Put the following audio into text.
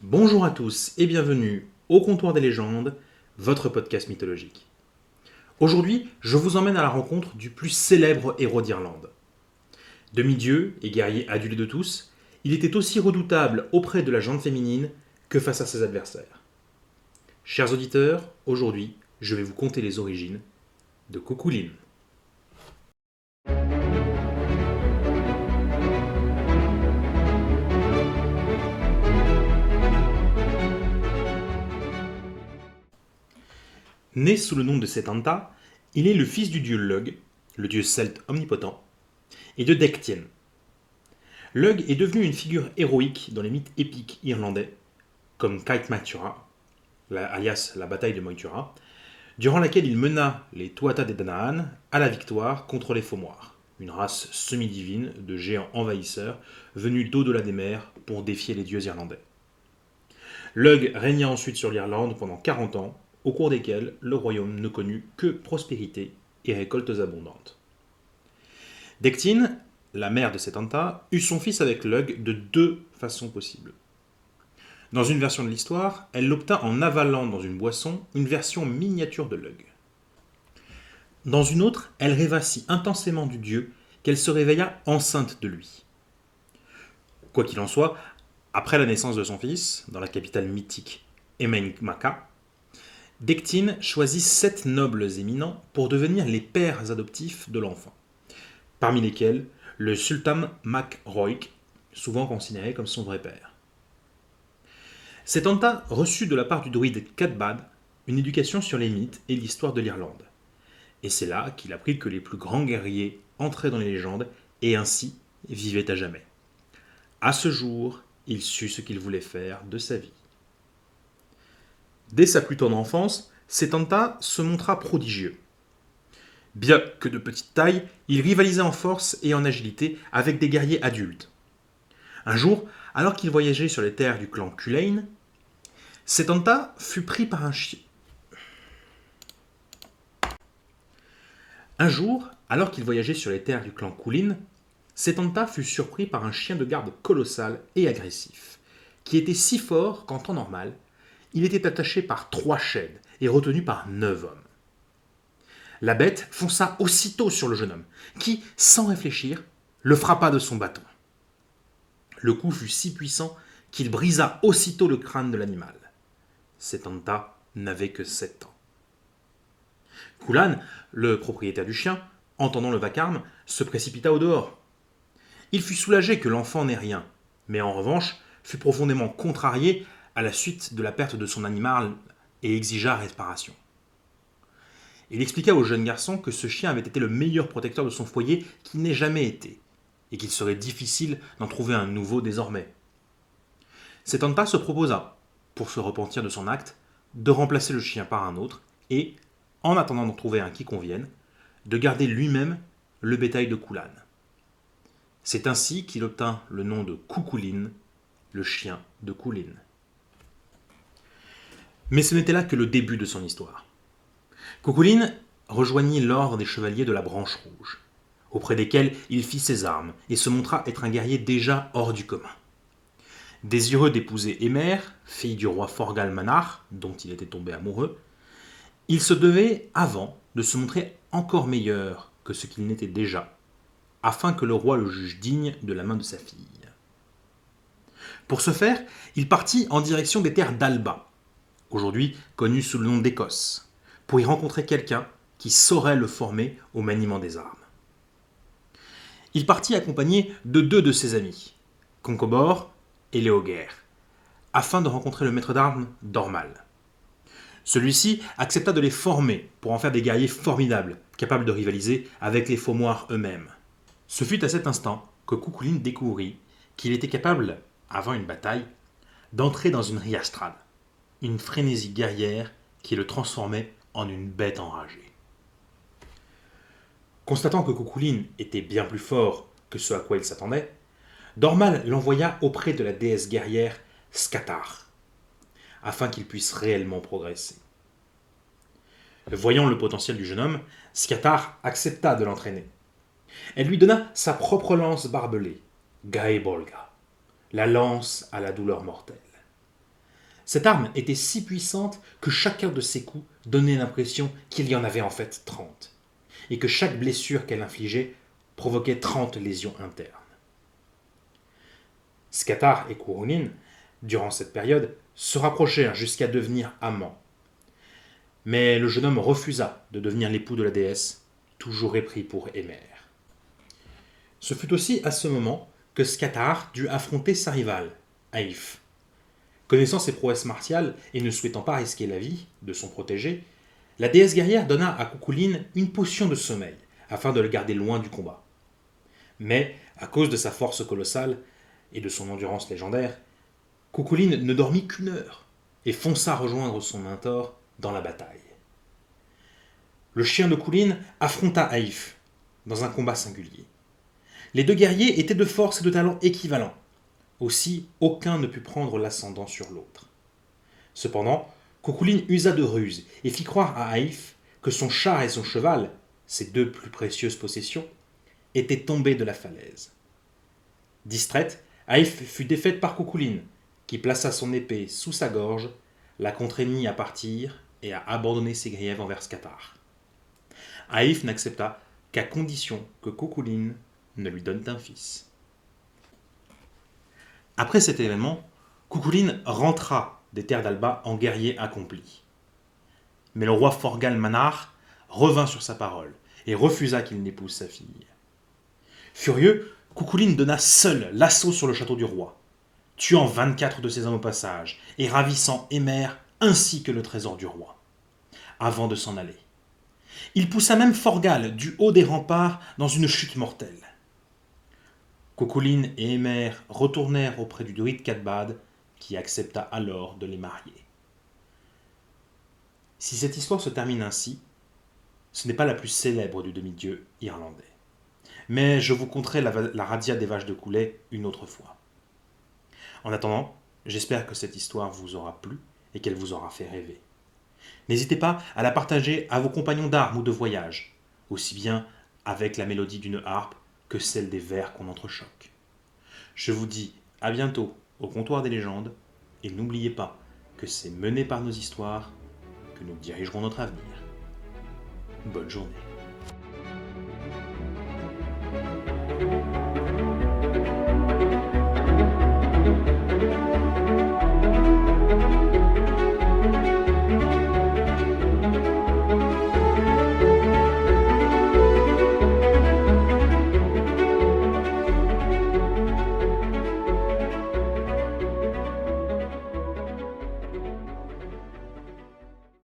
Bonjour à tous et bienvenue au Comptoir des légendes, votre podcast mythologique. Aujourd'hui, je vous emmène à la rencontre du plus célèbre héros d'Irlande. Demi-dieu et guerrier adulé de tous, il était aussi redoutable auprès de la gente féminine que face à ses adversaires. Chers auditeurs, aujourd'hui, je vais vous conter les origines de Cuchulainn. Né sous le nom de Setanta, il est le fils du dieu Lugh, le dieu celte omnipotent, et de Dectien. Lugh est devenu une figure héroïque dans les mythes épiques irlandais, comme Caithmatura, alias la bataille de Moytura, durant laquelle il mena les Tuatha Dé Danann à la victoire contre les Fomors, une race semi-divine de géants envahisseurs venus d'au-delà des mers pour défier les dieux irlandais. Lugh régna ensuite sur l'Irlande pendant 40 ans, au cours desquels le royaume ne connut que prospérité et récoltes abondantes. Dectine, la mère de Setanta, eut son fils avec Lugh de deux façons possibles. Dans une version de l'histoire, elle l'obtint en avalant dans une boisson une version miniature de Lugh. Dans une autre, elle rêva si intensément du dieu qu'elle se réveilla enceinte de lui. Quoi qu'il en soit, après la naissance de son fils, dans la capitale mythique Emain Macha, Dectine choisit 7 nobles éminents pour devenir les pères adoptifs de l'enfant, parmi lesquels le sultan Mac Roic, souvent considéré comme son vrai père. Setanta reçut de la part du druide Cathbad une éducation sur les mythes et l'histoire de l'Irlande. Et c'est là qu'il apprit que les plus grands guerriers entraient dans les légendes et ainsi vivaient à jamais. À ce jour, il sut ce qu'il voulait faire de sa vie. Dès sa plus tendre enfance, Setanta se montra prodigieux. Bien que de petite taille, il rivalisait en force et en agilité avec des guerriers adultes. Un jour, alors qu'il voyageait sur les terres du clan Culainn, Setanta fut pris par un chien. Un jour, alors qu'il voyageait sur les terres du clan Culainn, Setanta fut surpris par un chien de garde colossal et agressif, qui était si fort qu'en temps normal, il était attaché par 3 chaînes et retenu par 9 hommes. La bête fonça aussitôt sur le jeune homme, qui, sans réfléchir, le frappa de son bâton. Le coup fut si puissant qu'il brisa aussitôt le crâne de l'animal. Setanta n'avait que 7 ans. Culann, le propriétaire du chien, entendant le vacarme, se précipita au dehors. Il fut soulagé que l'enfant n'ait rien, mais en revanche fut profondément contrarié à la suite de la perte de son animal et exigea réparation. Il expliqua au jeune garçon que ce chien avait été le meilleur protecteur de son foyer qu'il n'ait jamais été, et qu'il serait difficile d'en trouver un nouveau désormais. Setanta se proposa, pour se repentir de son acte, de remplacer le chien par un autre, et, en attendant d'en trouver un qui convienne, de garder lui-même le bétail de Culann. C'est ainsi qu'il obtint le nom de Cuchulainn, le chien de Culann. Mais ce n'était là que le début de son histoire. Cuchulainn rejoignit l'ordre des chevaliers de la Branche Rouge, auprès desquels il fit ses armes et se montra être un guerrier déjà hors du commun. Désireux d'épouser Emer, fille du roi Forgal Manach, dont il était tombé amoureux, il se devait, avant, de se montrer encore meilleur que ce qu'il n'était déjà, afin que le roi le juge digne de la main de sa fille. Pour ce faire, il partit en direction des terres d'Alba, aujourd'hui connues sous le nom d'Écosse, pour y rencontrer quelqu'un qui saurait le former au maniement des armes. Il partit accompagné de 2 de ses amis, Concobor et Léogaire, afin de rencontrer le maître d'armes Dormal. Celui-ci accepta de les former pour en faire des guerriers formidables, capables de rivaliser avec les Fomors eux-mêmes. Ce fut à cet instant que Cuchulainn découvrit qu'il était capable, avant une bataille, d'entrer dans une riastrade, une frénésie guerrière qui le transformait en une bête enragée. Constatant que Cuchulainn était bien plus fort que ce à quoi il s'attendait, Dormal l'envoya auprès de la déesse guerrière Scathach, afin qu'il puisse réellement progresser. Voyant le potentiel du jeune homme, Scathach accepta de l'entraîner. Elle lui donna sa propre lance barbelée, Gaebolga, la lance à la douleur mortelle. Cette arme était si puissante que chacun de ses coups donnait l'impression qu'il y en avait en fait 30, et que chaque blessure qu'elle infligeait provoquait 30 lésions internes. Scathar et Cuchulainn, durant cette période, se rapprochèrent jusqu'à devenir amants. Mais le jeune homme refusa de devenir l'époux de la déesse, toujours épris pour Emer. Ce fut aussi à ce moment que Scathar dut affronter sa rivale, Aif. Connaissant ses prouesses martiales et ne souhaitant pas risquer la vie de son protégé, la déesse guerrière donna à Cuchulainn une potion de sommeil, afin de le garder loin du combat. Mais, à cause de sa force colossale et de son endurance légendaire, Cuchulainn ne dormit qu'1 heure et fonça rejoindre son mentor dans la bataille. Le chien de Cuchulainn affronta Aif dans un combat singulier. Les deux guerriers étaient de force et de talent équivalents. Aussi, aucun ne put prendre l'ascendant sur l'autre. Cependant, Cuchulainn usa de ruse et fit croire à Aif que son char et son cheval, ses 2 plus précieuses possessions, étaient tombés de la falaise. Distraite, Aif fut défaite par Cuchulainn, qui plaça son épée sous sa gorge, la contraignit à partir et à abandonner ses griefs envers Scathar. Aif n'accepta qu'à condition que Cuchulainn ne lui donne un fils. Après cet événement, Cuchulainn rentra des terres d'Alba en guerrier accompli. Mais le roi Forgal Manar revint sur sa parole et refusa qu'il n'épouse sa fille. Furieux, Cuchulainn donna seul l'assaut sur le château du roi, tuant 24 de ses hommes au passage et ravissant Emer ainsi que le trésor du roi, avant de s'en aller. Il poussa même Forgal du haut des remparts dans une chute mortelle. Cuchulainn et Emer retournèrent auprès du druide Cathbad, qui accepta alors de les marier. Si cette histoire se termine ainsi, ce n'est pas la plus célèbre du demi-dieu irlandais. Mais je vous conterai la radia des vaches de Coulais une autre fois. En attendant, j'espère que cette histoire vous aura plu et qu'elle vous aura fait rêver. N'hésitez pas à la partager à vos compagnons d'armes ou de voyage, aussi bien avec la mélodie d'une harpe que celle des vers qu'on entrechoque. Je vous dis à bientôt au comptoir des légendes, et n'oubliez pas que c'est mené par nos histoires que nous dirigerons notre avenir. Bonne journée.